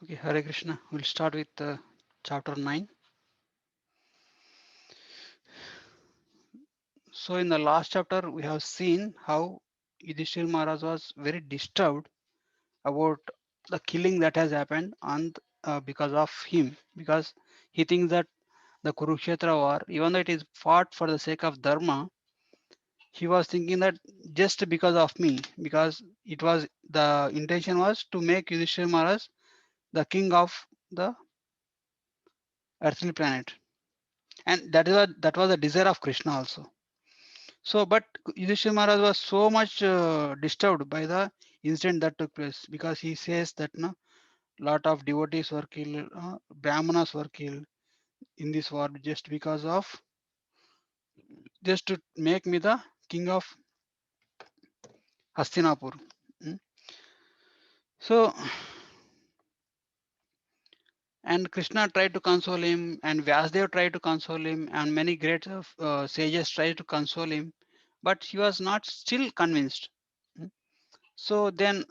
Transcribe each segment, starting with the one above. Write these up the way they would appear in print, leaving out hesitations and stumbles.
Okay, Hare Krishna. We'll start with chapter 9. So, in the last chapter, we have seen how Yudhishthir Maharaj was very disturbed about the killing that has happened and because of him, because he thinks that the Kurukshetra war, even though it is fought for the sake of Dharma, he was thinking that just because of me, because it was the intention was to make Yudhishthir Maharaj the king of the earthly planet, and that was the desire of Krishna also. So, but Yudhishthira Maharaj was so much disturbed by the incident that took place because he says that no, lot of devotees were killed, brahmanas were killed in this war just because of just to make me the king of Hastinapur. Mm. So, and Krishna tried to console him, and Vyasdev tried to console him, and many great sages tried to console him, but he was not still convinced. Mm. So then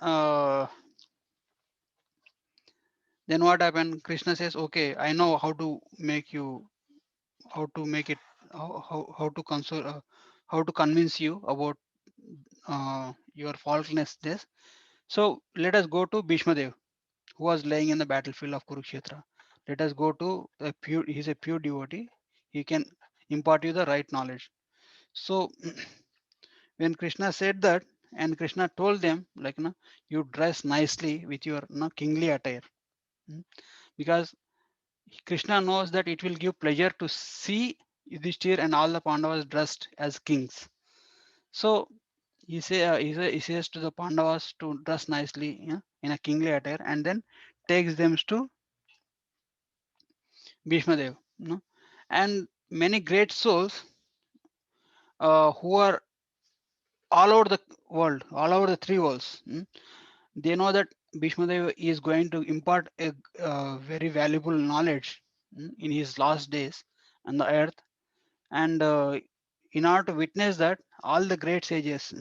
what happened? Krishna says, "Okay, I know how to make you, how to make it, how to console, how to convince you about your faultlessness." This. So let us go to Bhishma Dev, who was laying in the battlefield of Kurukshetra. Let us go to a pure. He's a pure devotee. He can impart you the right knowledge. So when Krishna said that, and Krishna told them, like, you dress nicely with your kingly attire. mm, Because Krishna knows that it will give pleasure to see Yudhishthir and all the Pandavas dressed as kings. So he says to the Pandavas to dress nicely, in a kingly attire, and then takes them to Bhishma Dev. And many great souls who are all over the world, all over the three worlds, they know that Bhishma Dev is going to impart a very valuable knowledge in his last days on the earth. And in order to witness that, all the great sages,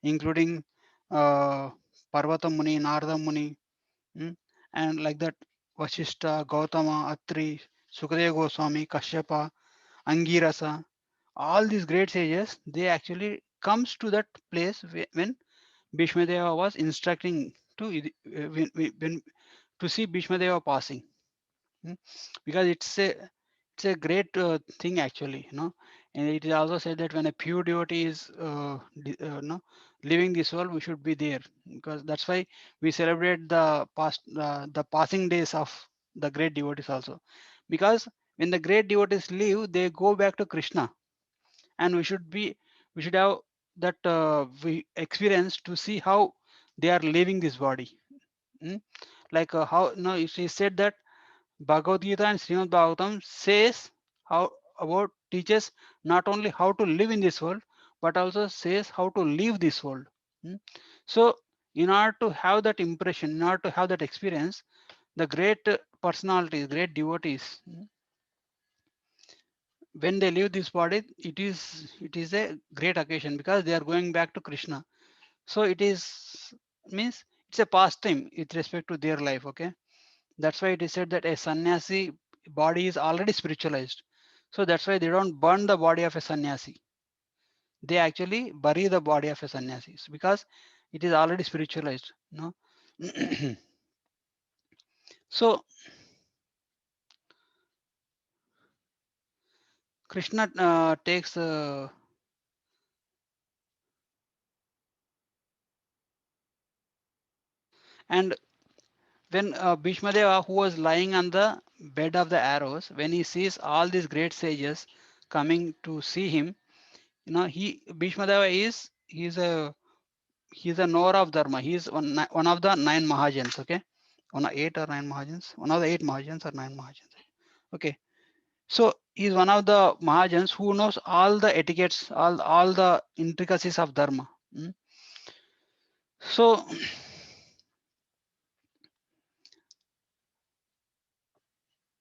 including uh, Parvata Muni, Narada Muni, mm, and like that, Vashishta, Gautama, Atri, Sukadeva Goswami, Kashyapa, Angirasa, all these great sages, they actually comes to that place when Bhishma Deva was instructing to when to see Bhishma Deva passing. Mm. Because it's a great thing actually, and it is also said that when a pure devotee is leaving this world, we should be there, because that's why we celebrate the passing days of the great devotees also, because when the great devotees leave, they go back to Krishna, and we should have that we experience to see how they are leaving this body. Mm. Like how no, she said that Bhagavad Gita and Srimad Bhagavatam says how about teaches not only how to live in this world, but also says how to leave this world. Mm. So, in order to have that impression, in order to have that experience, the great personalities, great devotees, when they leave this body, it is a great occasion because they are going back to Krishna. So it is means it's a pastime with respect to their life. Okay, that's why it is said that a sannyasi body is already spiritualized. So that's why they don't burn the body of a sannyasi. They actually bury the body of a sannyasi because it is already spiritualized. So Krishna takes and when Bhishma Deva, who was lying on the bed of the arrows, when he sees all these great sages coming to see him, he Bhishma Deva he's a knower of dharma. He's one of the nine Mahajans. Okay, one of eight or nine Mahajans. One of the eight Mahajans or nine Mahajans. Okay, so he's one of the Mahajans who knows all the etiquettes, all the intricacies of dharma. Mm. So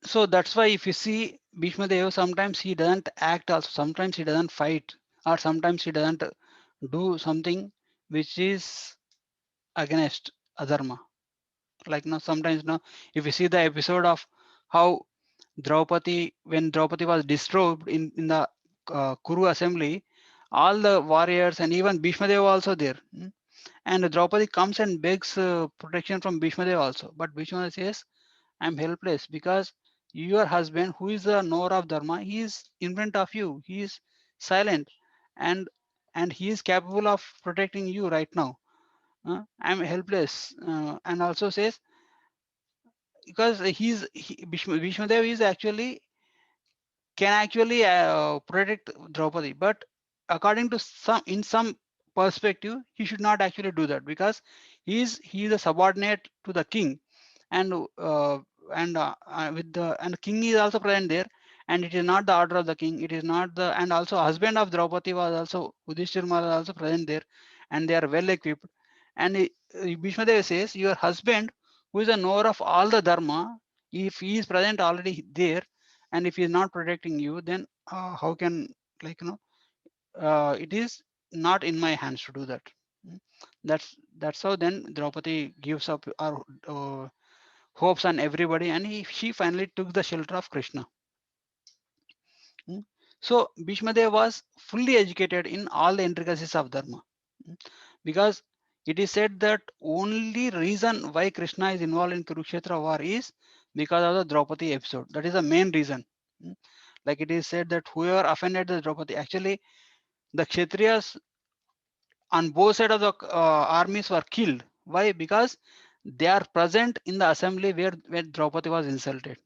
so that's why if you see Bhishma Deva, sometimes he doesn't act also, sometimes he doesn't fight, or sometimes he doesn't do something which is against adharma. Like now, sometimes now, if you see the episode of how Draupadi, when Draupadi was disturbed in the Kuru assembly, all the warriors and even Bhishma Deva also there. And Draupadi comes and begs protection from Bhishma Deva also. But Bhishma says, I'm helpless because your husband, who is the knower of Dharma, he is in front of you. He is silent, and he is capable of protecting you right now. I'm helpless. And also says, because Bhishma Dev is actually can actually protect Draupadi, but according to some, in some perspective, he should not actually do that, because he is a subordinate to the king, and with the and king is also present there, and it is not the order of the king. It is not the, and also husband of Draupadi was also Udishthir was also present there, and they are well equipped. And Bhishma Deva says, your husband, who is a knower of all the dharma, if he is present already there, and if he is not protecting you, then how can, like, it is not in my hands to do that. Mm. That's how then Draupadi gives up our hopes on everybody, and she finally took the shelter of Krishna. Mm. So Bhishma Deva was fully educated in all the intricacies of dharma. Mm. Because it is said that only reason why Krishna is involved in Kurukshetra war is because of the Draupadi episode. That is the main reason. Mm. Like it is said that whoever offended the Draupadi, actually the Kshatriyas on both sides of the armies were killed. Why? Because they are present in the assembly where Draupadi was insulted.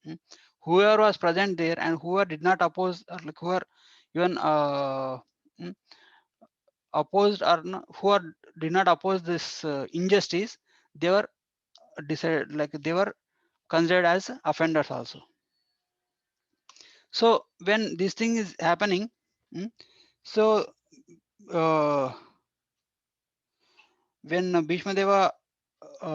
Mm. Whoever was present there and whoever did not oppose, or like whoever even mm, opposed, or who are, did not oppose this injustice, they were decided, like they were considered as offenders also. So when this thing is happening, mm, so uh, when Bhishma Deva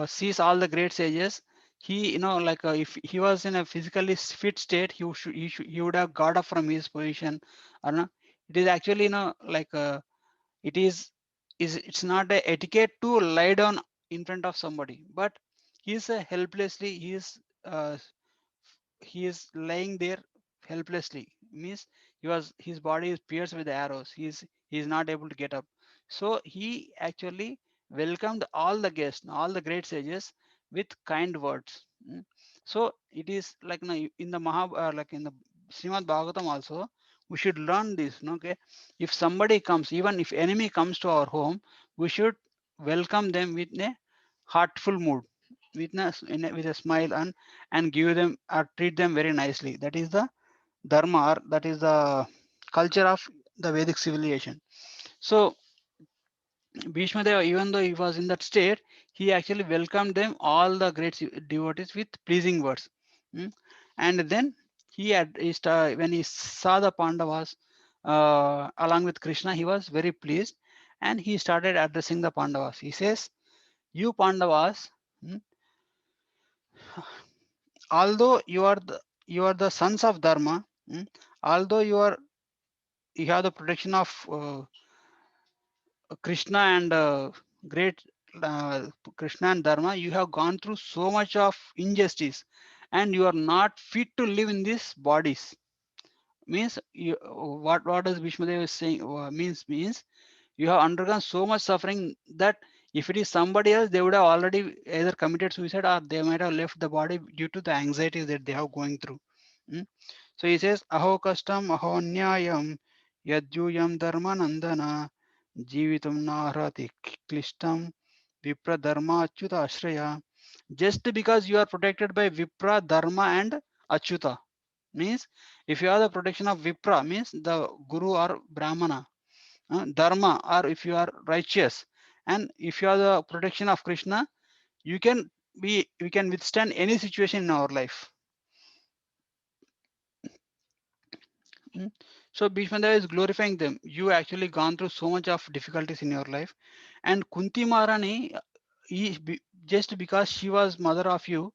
sees all the great sages, he, like if he was in a physically fit state, he would have got up from his position, or no. It is actually, like it is it's not a etiquette to lie down in front of somebody, but he is helplessly, uh, he is lying there helplessly, means his body is pierced with arrows. He is not able to get up. So he actually welcomed all the guests, all the great sages, with kind words. So it is like, in the like in the Srimad Bhagavatam also, we should learn this. Okay, if somebody comes, even if enemy comes to our home, we should welcome them with a heartful mood, with a smile, and give them or treat them very nicely. That is the dharma, or that is the culture of the Vedic civilization. So Bhishma Deva, even though he was in that state, he actually welcomed them, all the great devotees, with pleasing words. Mm. And then when he saw the Pandavas along with Krishna, he was very pleased, and he started addressing the Pandavas. He says, "You Pandavas, mm, although you are the sons of Dharma, although you have the protection of Krishna and great Krishna and Dharma, you have gone through so much of injustice, and you are not fit to live in these bodies." Means what does Bhishma Deva is saying? Means you have undergone so much suffering that if it is somebody else, they would have already either committed suicide, or they might have left the body due to the anxiety that they have going through. Mm. So he says, "Aho kastam, aho nyayam, yadjuyam dharma nandana, jivitam nahrati klishtam, vipra dharma achyuta ashraya." Just because you are protected by Vipra, Dharma, and Achyuta, means if you have the protection of Vipra, means the Guru or Brahmana, Dharma, or if you are righteous, and if you have the protection of Krishna, you can withstand any situation in our life. Mm. So Bhishma Deva is glorifying them. You actually gone through so much of difficulties in your life, and Kunti Maharani, just because she was mother of you,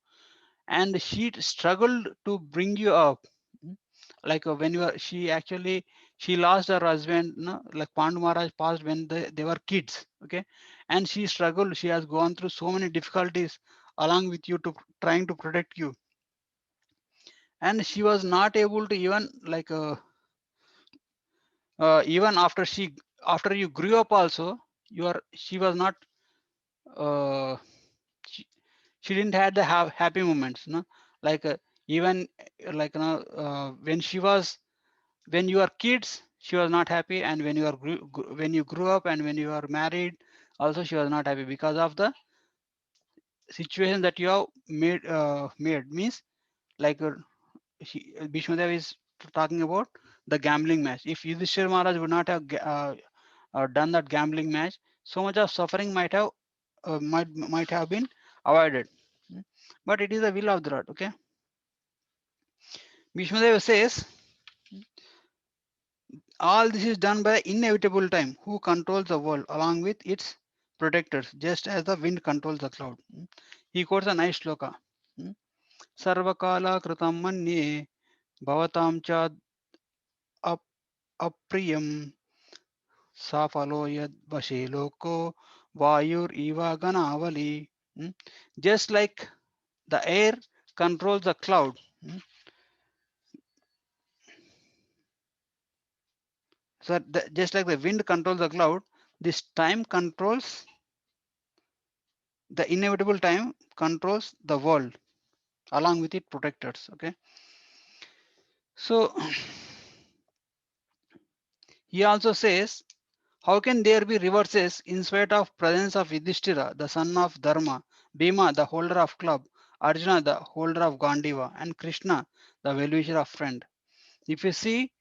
and she struggled to bring you up. Mm. Like when you are, she lost her husband, like Pandu Maharaj passed when they were kids. Okay, and she struggled. She has gone through so many difficulties along with you to trying to protect you. And she was not able to even like even after you grew up also, she was not uh, she, she didn't had the happy moments, no, like even like when she was, when you are kids she was not happy, and when you are when you grew up and when you are married also she was not happy because of the situation that you have made means like Bhishma Dev is talking about the gambling match. If Yudhishthir Maharaj would not have done that gambling match, so much of suffering might have been avoided. Mm. But it is the will of the Lord. Okay, Bhishma Dev says all this is done by inevitable time, who controls the world along with its protectors, just as the wind controls the cloud. Mm. He quotes a nice shloka. Mm. Sarvakala kritam manye bhavatam cha अप्रियम साफलो यद वशे लोको वायुर Eva गनावली. Mm. Just like the air controls the cloud. Mm. So just like the wind controls the cloud, this time controls the inevitable time controls the world along with its protectors. Okay. So he also says, how can there be reverses in spite of presence of Yudhishthira, the son of Dharma, Bhima, the holder of club, Arjuna, the holder of Gandiva, and Krishna, the well-wisher of friend? If you see,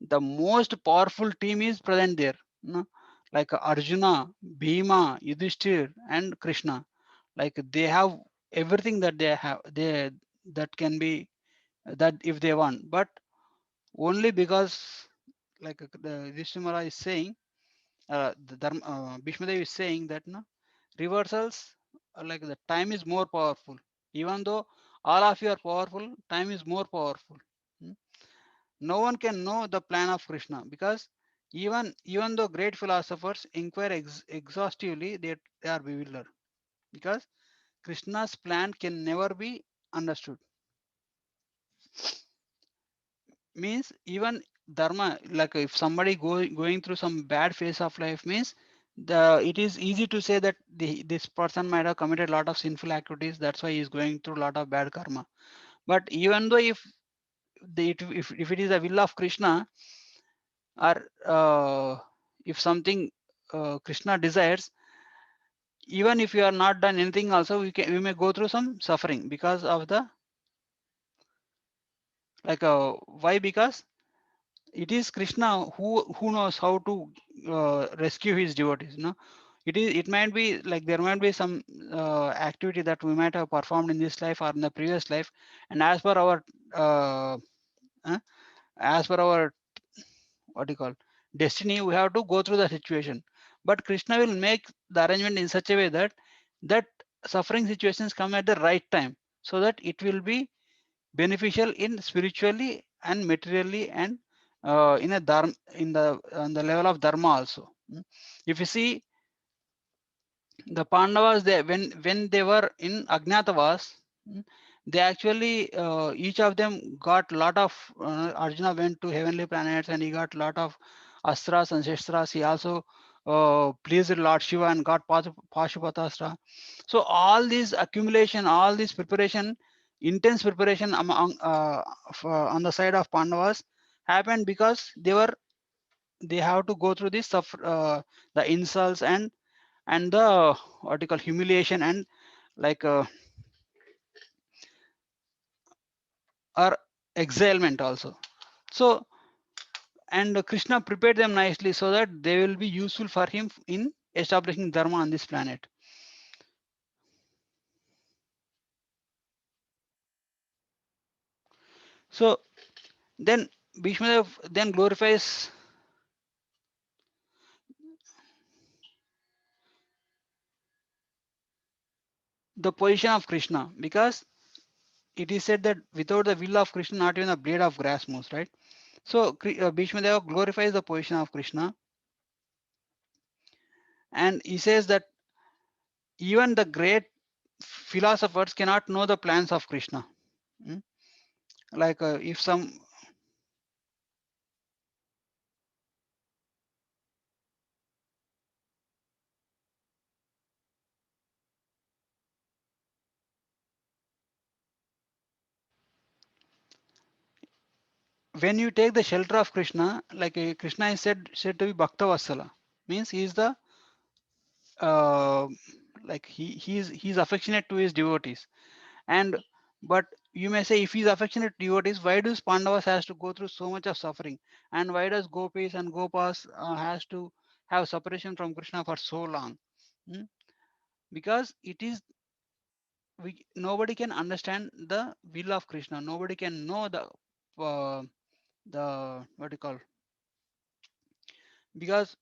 the most powerful team is present there. No? Like Arjuna, Bhima, Yudhishthir, and Krishna. Like they have everything that they have. They that can be that if they want, but only because like the Yudhishthira is saying Bhishma Dev is saying that no, reversals like the time is more powerful. Even though all of you are powerful, time is more powerful. Hmm. No one can know the plan of Krishna because even though great philosophers inquire exhaustively, they are bewildered because Krishna's plan can never be understood. Means even dharma, like if somebody going through some bad phase of life means the it is easy to say that this person might have committed a lot of sinful activities, that's why he is going through a lot of bad karma. But even though if if it is the will of Krishna, or if something Krishna desires, even if you are not done anything also we may go through some suffering because of the like why, because it is Krishna who knows how to rescue his devotees. No, it might be like there might be some activity that we might have performed in this life or in the previous life, and uh, uh, as per our what do you call destiny, we have to go through the situation. But Krishna will make the arrangement in such a way that that suffering situations come at the right time, so that it will be beneficial in spiritually and materially and in a dharma, in the on the level of dharma also. Mm. If you see the Pandavas, they when they were in Ajnatavas, mm, they actually each of them got lot of Arjuna went to heavenly planets and he got lot of astras and shastras. He also pleased Lord Shiva and got Pashupatastra. So all this accumulation, all this preparation, intense preparation among on the side of Pandavas happened because they have to go through this the insults and the what you call humiliation and like or exilement also. So and Krishna prepared them nicely so that they will be useful for him in establishing dharma on this planet. So then Bhishma then glorifies the position of Krishna because it is said that without the will of Krishna, not even a blade of grass moves, right? So Bhishma Deva glorifies the position of Krishna, and he says that even the great philosophers cannot know the plans of Krishna. Mm? Like if some, when you take the shelter of Krishna, like Krishna is said to be Bhakta Vatsala, means he is the uh, like he's affectionate to his devotees. And but you may say, if he's affectionate to devotees, why does Pandavas has to go through so much of suffering, and why does Gopis and Gopas has to have separation from Krishna for so long? Hmm? Because it is, nobody can understand the will of Krishna, nobody can know uh, the what you call, because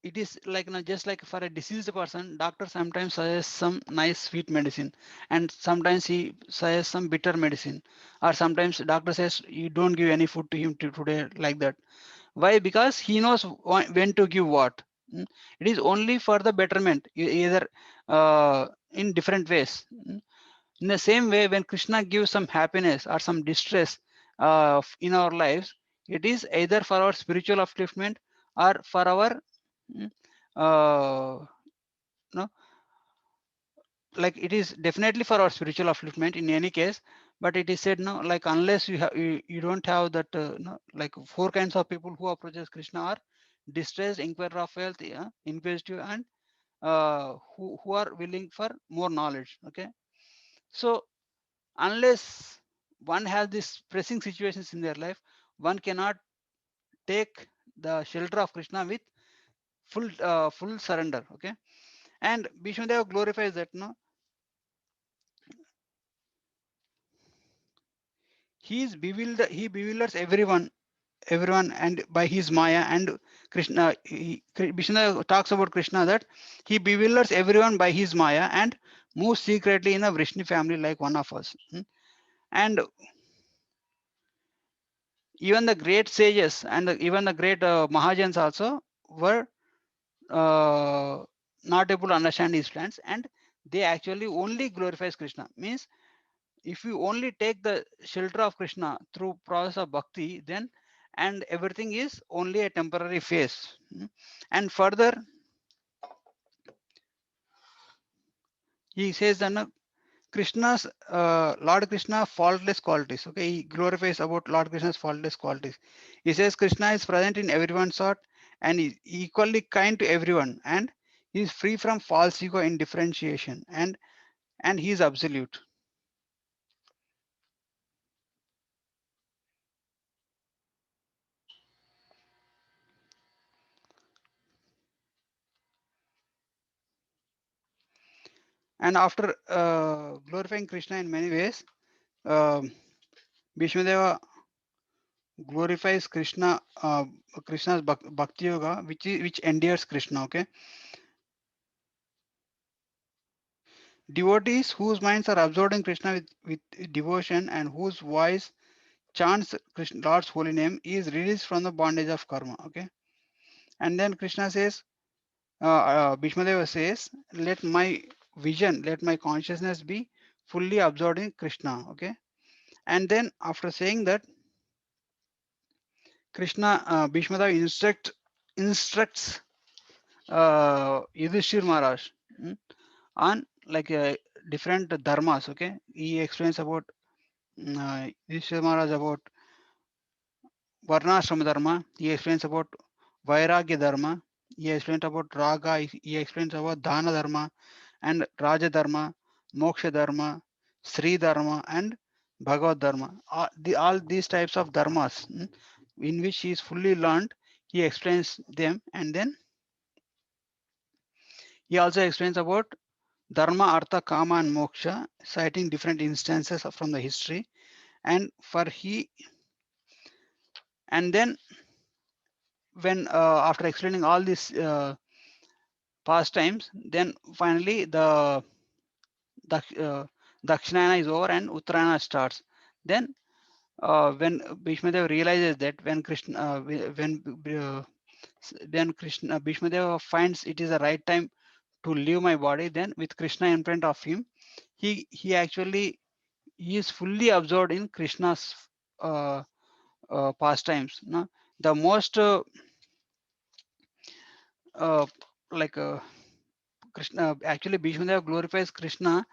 it is like, just like for a diseased person, doctor sometimes suggests some nice sweet medicine, and sometimes he suggests some bitter medicine, or sometimes doctor says you don't give any food to him today, like that. Why? Because he knows when to give what. Mm. It is only for the betterment, either in different ways. Mm. In the same way, when Krishna gives some happiness or some distress in our lives, it is either for our spiritual upliftment or for our, mm, no, like it is definitely for our spiritual upliftment in any case. But it is said, no, like unless you don't have that, no, like four kinds of people who approaches Krishna are distressed, inquirer of wealth, yeah, inquisitive, and who are willing for more knowledge. Okay, so unless one has these pressing situations in their life, one cannot take the shelter of Krishna with full surrender. Okay, and Bhishmadeva glorifies that, no, he bewilders everyone and by his Maya. And Krishna, Vishnu talks about Krishna that he bewilders everyone by his Maya and moves secretly in a Vrishni family like one of us. And even the great sages and even the great Mahajans also were uh, not able to understand his plans, and they actually only glorifies Krishna. Means if you only take the shelter of Krishna through process of bhakti, then and everything is only a temporary phase. And further, he says that, Krishna's Lord Krishna faultless qualities. Okay, he glorifies about Lord Krishna's faultless qualities. He says Krishna is present in everyone's heart and is equally kind to everyone, and he is free from false ego and differentiation, and he is absolute. And after glorifying Krishna in many ways, um Bhishmadeva glorifies Krishna's bhakti yoga, which endears Krishna. Okay, devotees whose minds are absorbed in Krishna with devotion and whose voice chants Krishna, Lord's holy name, is released from the bondage of karma. Okay, and then Krishna says, Bhishmadeva says, let my consciousness be fully absorbed in Krishna. Okay, and then after saying that, Krishna, Bhishmadeva instructs Yudhishthir Maharaj, on like different dharmas. Okay, he explains about Yudhishthir Maharaj about Varnashrama Dharma. He explains about Vairagya Dharma. He explains about Raga. He explains about Dana Dharma and Raja Dharma, Moksha Dharma, Sri Dharma, and Bhagavad Dharma. All these types of dharmas, in which he is fully learned, he explains them, and then he also explains about Dharma, Artha, Kama, and Moksha, citing different instances from the history. And for he, and then when after explaining all these pastimes, then finally Dak- uh, Dakshinayana is over and Uttarayana starts. Then when Bhishmadev realizes that when Krishna, when Krishna, Bhishmadev finds it is the right time to leave my body, then with Krishna in front of him, he actually he is fully absorbed in Krishna's uh, pastimes. No? The most uh, like Krishna, actually Bhishma Deva glorifies Krishna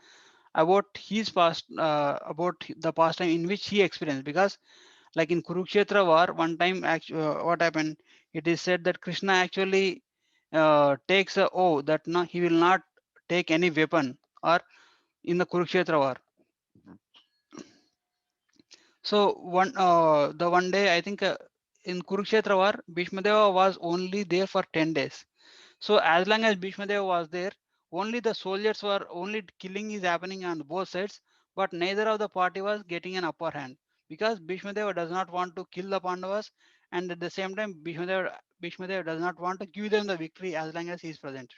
about his past, about the pastime in which he experienced. Because like in Kurukshetra war, one time what happened? It is said that Krishna actually takes a oath that no, he will not take any weapon or in the Kurukshetra war. So the one day I think in Kurukshetra war, Bhishma Deva was only there for 10 days. So as long as Bhishma Deva was there, only the soldiers were only killing is happening on both sides, but neither of the party was getting an upper hand because Bhishma Deva does not want to kill the Pandavas, and at the same time Bhishma Deva does not want to give them the victory as long as he is present.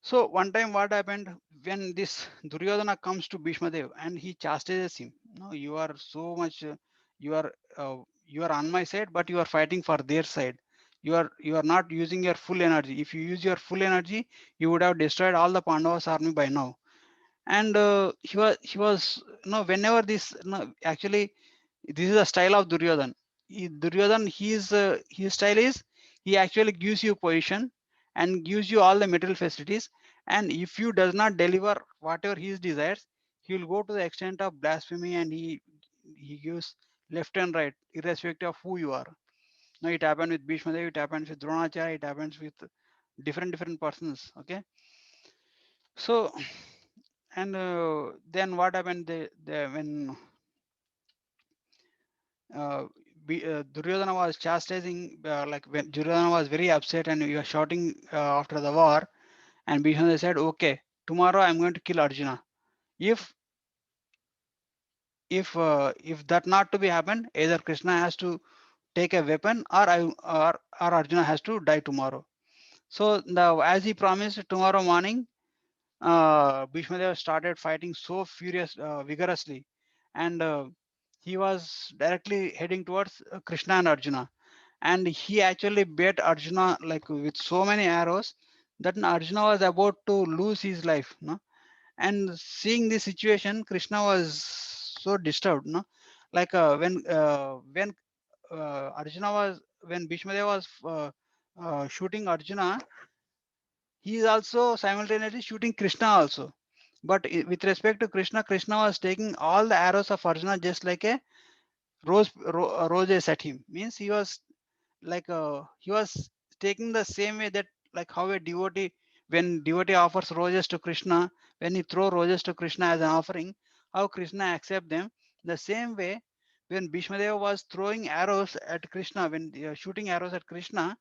So one time what happened when this Duryodhana comes to Bhishma Dev and he chastises him. No, you are so much, you are on my side, but you are fighting for their side. You are not using your full energy. If you use your full energy, you would have destroyed all the Pandavas army by now. And he was whenever this actually this is a style of Duryodhan. Duryodhan, his style is he actually gives you position and gives you all the material facilities. And if you does not deliver whatever he desires, he will go to the extent of blasphemy and he gives left and right, irrespective of who you are. Now it happened with Bhishma Dev, it happens with Dronacharya, it happens with different persons. Okay, so and then what happened? When Duryodhana was chastising, like when Duryodhana was very upset and he was shouting after the war, and Bhishma said, "Okay, tomorrow I'm going to kill Arjuna. If if that not to be happen, either Krishna has to take a weapon, or Arjuna has to die tomorrow." So as he promised, tomorrow morning, Bhishma Deva started fighting so vigorously, and he was directly heading towards Krishna and Arjuna, and he actually beat Arjuna like with so many arrows that Arjuna was about to lose his life. No? And seeing this situation, Krishna was so disturbed. No? Like Arjuna was when Bhishma Deva was shooting Arjuna, he is also simultaneously shooting Krishna also. But with respect to Krishna, Krishna was taking all the arrows of Arjuna just like a roses at him. Means he was taking the same way that like how a devotee, when devotee offers roses to Krishna, when he throw roses to Krishna as an offering, how Krishna accept them. The same way when Bhishmadeva was throwing arrows at Krishna, when shooting arrows at Krishna,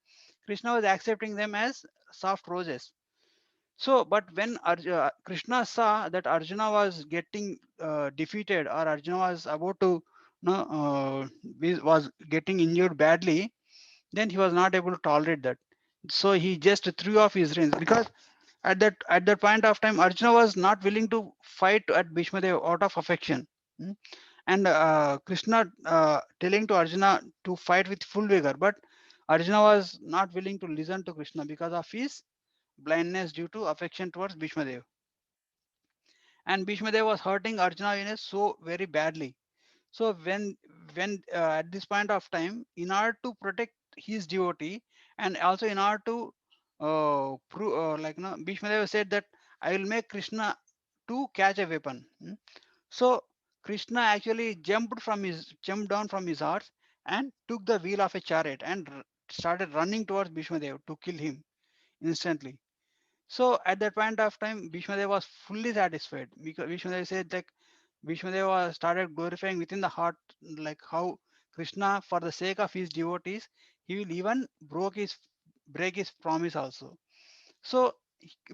Krishna was accepting them as soft roses. So, but when Krishna saw that Arjuna was getting defeated, or Arjuna was about to, was getting injured badly, then he was not able to tolerate that. So he just threw off his reins because at that point of time, Arjuna was not willing to fight at Bhishma Dev out of affection. Hmm. And Krishna telling to Arjuna to fight with full vigor, but Arjuna was not willing to listen to Krishna because of his blindness due to affection towards Bhishma Dev. And Bhishma Dev was hurting Arjuna in a so very badly. So when at this point of time, in order to protect his devotee, and also in order to prove, Bhishma Dev said that I will make Krishna to catch a weapon. So Krishna actually jumped down from his horse and took the wheel of a chariot and started running towards Bhishma Dev to kill him instantly. So at that point of time, Bhishmadev was fully satisfied because Bhishmadev said like Bhishmadev started glorifying within the heart, like how Krishna, for the sake of his devotees, he will even break his promise also. So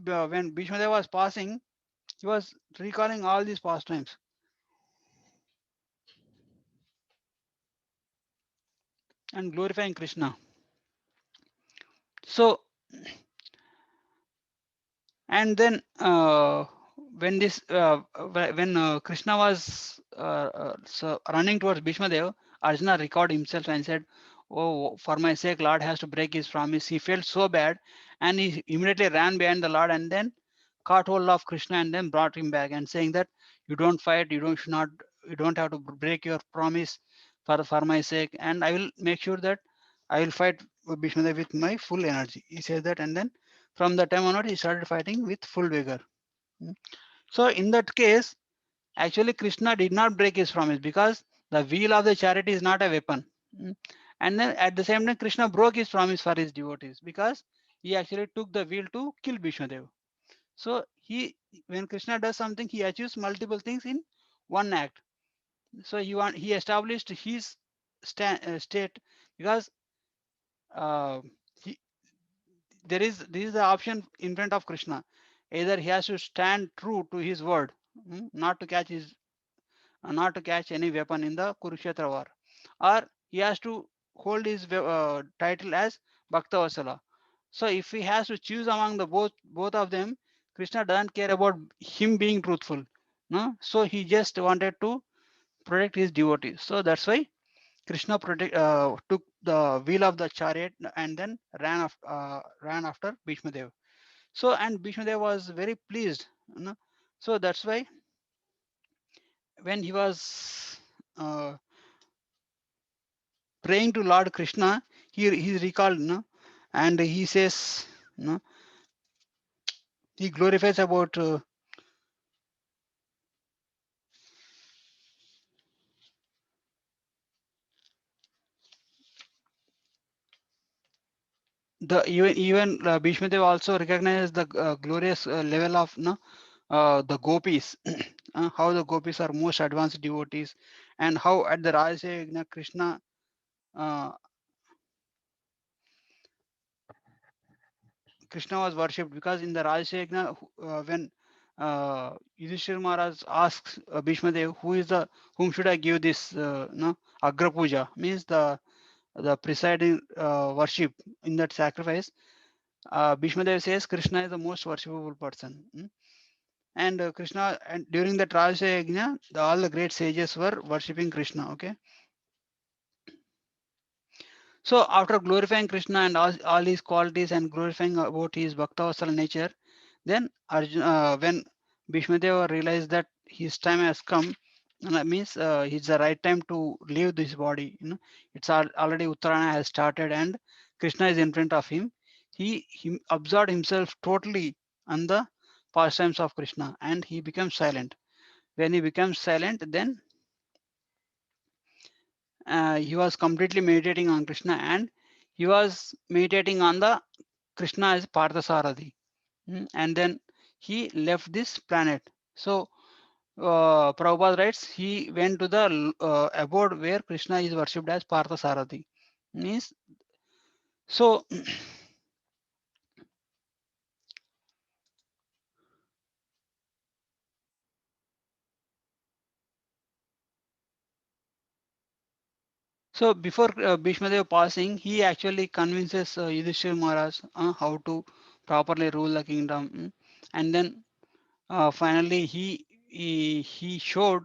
when Bhishmadev was passing, he was recalling all these pastimes and glorifying Krishna. So and then when this when Krishna was so running towards Bhishma Dev, Arjuna recalled himself and said, "Oh, for my sake, Lord has to break his promise." He felt so bad, and he immediately ran behind the Lord and then caught hold of Krishna and then brought him back and saying that you don't fight, you don't should not, you don't have to break your promise for my sake, and I will make sure that I will fight Bhishma with my full energy. He says that, and then from that time onward he started fighting with full vigor. Mm. So in that case, actually Krishna did not break his promise because the wheel of the chariot is not a weapon. Mm. And then at the same time Krishna broke his promise for his devotees because he actually took the wheel to kill Bhishmadev. So when Krishna does something, he achieves multiple things in one act. So he established his state because uh, he, this is the option in front of Krishna. Either he has to stand true to his word, not to catch any weapon in the Kurukshetra war, or he has to hold his title as Bhakta Vasala. So if he has to choose among the both of them, Krishna doesn't care about him being truthful. No, so he just wanted to protect his devotees. So that's why Krishna took the wheel of the chariot and then ran after Bhishma Dev. So and Bhishma Dev was very pleased. So that's why when he was praying to Lord Krishna, he recalled, and he says, he glorifies about the even Bhishma Dev also recognizes the glorious level of the gopis, how the gopis are most advanced devotees, and how at the Rajya Yajna Krishna uh, Krishna was worshipped because in the Rajya Yajna when Yudhishthira Maharaj asks Bhishma Dev, whom should I give this Agra Puja, means the presiding worship in that sacrifice. Bhishma Dev says Krishna is the most worshipable person. And Krishna, and during the Rajya Yajna, all the great sages were worshipping Krishna. Okay. So after glorifying Krishna and all his qualities and glorifying about his Bhaktavasala nature, then Arjuna, when Bhishmadeva realized that his time has come, means it's the right time to leave this body. It's already Uttarayana has started and Krishna is in front of him. He absorbed himself totally on the pastimes of Krishna and he becomes silent. When he becomes silent, then he was completely meditating on Krishna and he was meditating on the Krishna as Parthasarathi. And then he left this planet. So Prabhupada writes he went to the abode where Krishna is worshipped as Parthasarathi. Means so. So before Bhishmadev passing, he actually convinces Yudhishthira Maharaj how to properly rule the kingdom, and then finally he showed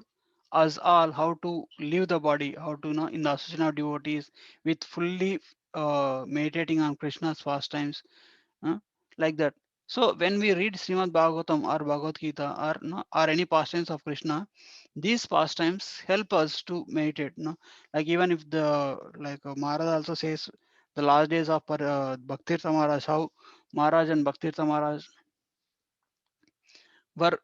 us all how to leave the body, how to in the association of devotees with fully meditating on Krishna's pastimes, uh, like that. So when we read Srimad Bhagavatam or Bhagavad Gita or or any pastimes of Krishna, these pastimes help us to meditate. Like even if the Maharaj also says the last days of Bhaktirtha Maharaj, how Maharaj and Bhaktirtha Maharaj were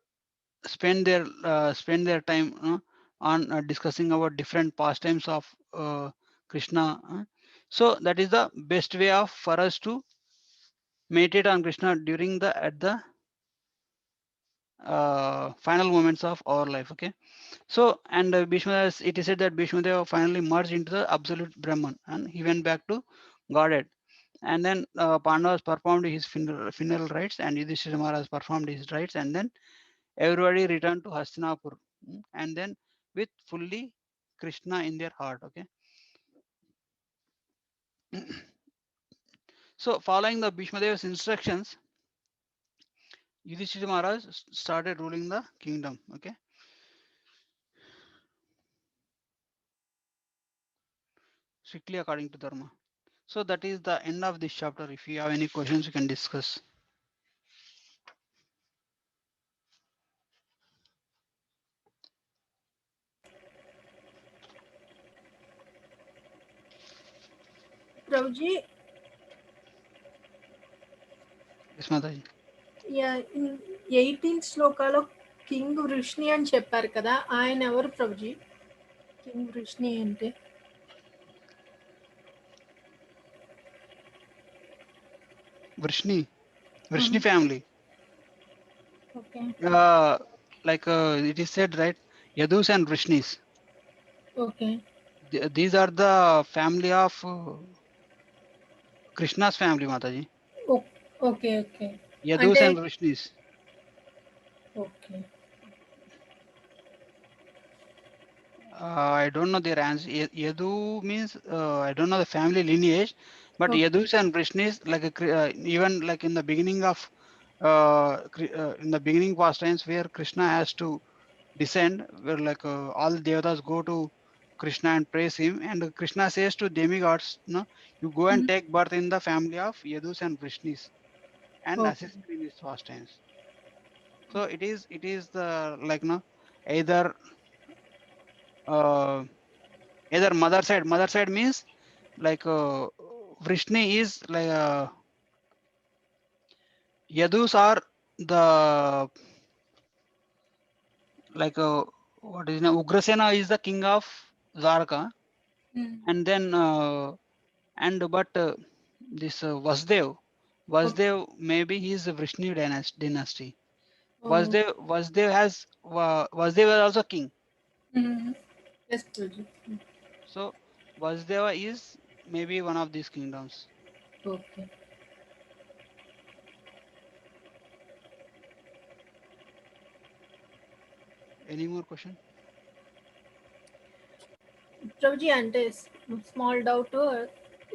spend their time on discussing about different pastimes of Krishna. So that is the best way of for us to meditate on Krishna during the at the final moments of our life. Okay. So and Bhishma, it is said that Bhishmadeva finally merged into the absolute Brahman and he went back to Godhead. And then Pandavas performed his funeral rites and Yudhishthira Maharaj performed his rites and then everybody returned to Hastinapur, and then with fully Krishna in their heart. Okay. So following the Bhishmadeva's instructions, Yudhishthira Maharaj started ruling the kingdom. Okay. Strictly according to Dharma. So that is the end of this chapter. If you have any questions, you can discuss. Prabhuji, Yes, Mataji. 18 శ్లోకాలో king Vrishni అని చెప్పారు కదా, ఆయన ఎవరు Prabhuji? King Vrishni అంటే Vrishni family. Okay Like it is said, right? Yadus and Vrishnis. Okay These are the family of Krishna's family, Mataji. Okay okay Yadus అంటే and Vrishnis. Okay I don't know their answer. Yadu means I don't know the family lineage, but okay Yadus and Vrishnis, like even like in the beginning of in the beginning pastimes where Krishna has to descend, where like all the devatas go to Krishna and praise him, and Krishna says to demigods, no, you go and take birth in the family of Yadus and Vrishnis and okay assist me in these pastimes. So it is the like no either uh, either mother side means like Vrishni is like Yadus are the like what is name Ugrasena is the king of Dwarka, and then and but this Vasdev maybe he is a Vrishni dynasty. Vasdev has Vasdev was also king. Yes Prabhuji. So Vasdeva is maybe one of these kingdoms. Okay Any more question? Prabhuji, అంటే small doubt,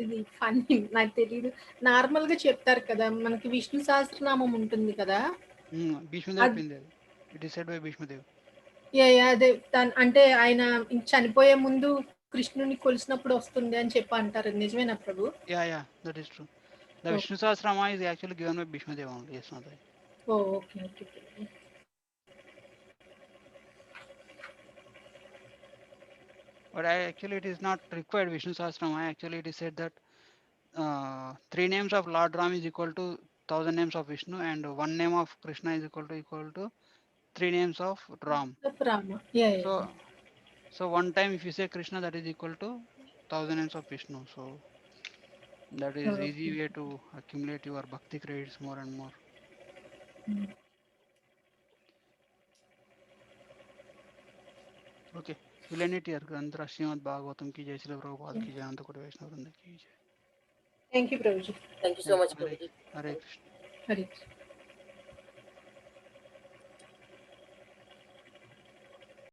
ఇది funny నాకు తెలియదు. నార్మల్గా చెప్తారు కదా, మనకి విష్ణు సహస్రనామం ఉంటుంది కదా, Bhishmadev Pindel. It is said by Bhishmadev. అదే అంటే ఆయన చనిపోయే ముందు కృష్ణుని కొలిసినప్పుడు వస్తుంది అని చెప్పి అంటారు, నిజమేనా ప్రభు? Yeah, that is true. The Vishnu Sahasrama is actually given by Bhishmadev only. Yes, Mataji. Okay okay. But actually it is not required Vishnu Sahasrama. Actually it is said that 3 names of Lord Ram is equal to 1,000 names of Vishnu, and 1 name of Krishna is equal to 3 names of Ram. Rama. So one time if you say Krishna, that is equal to 1,000 names of Vishnu. So that is easy way to accumulate your bhakti credits more and more. Okay, we'll end it here. Granthra Srimad Bhagavatam ki jai, Srila Prabhupada ki jai, Ananta Koti Vaishnava Vrinda ki jai. Thank you Prabhuji. Thank you so much, Hare Prabhuji. Hare Krishna. Hari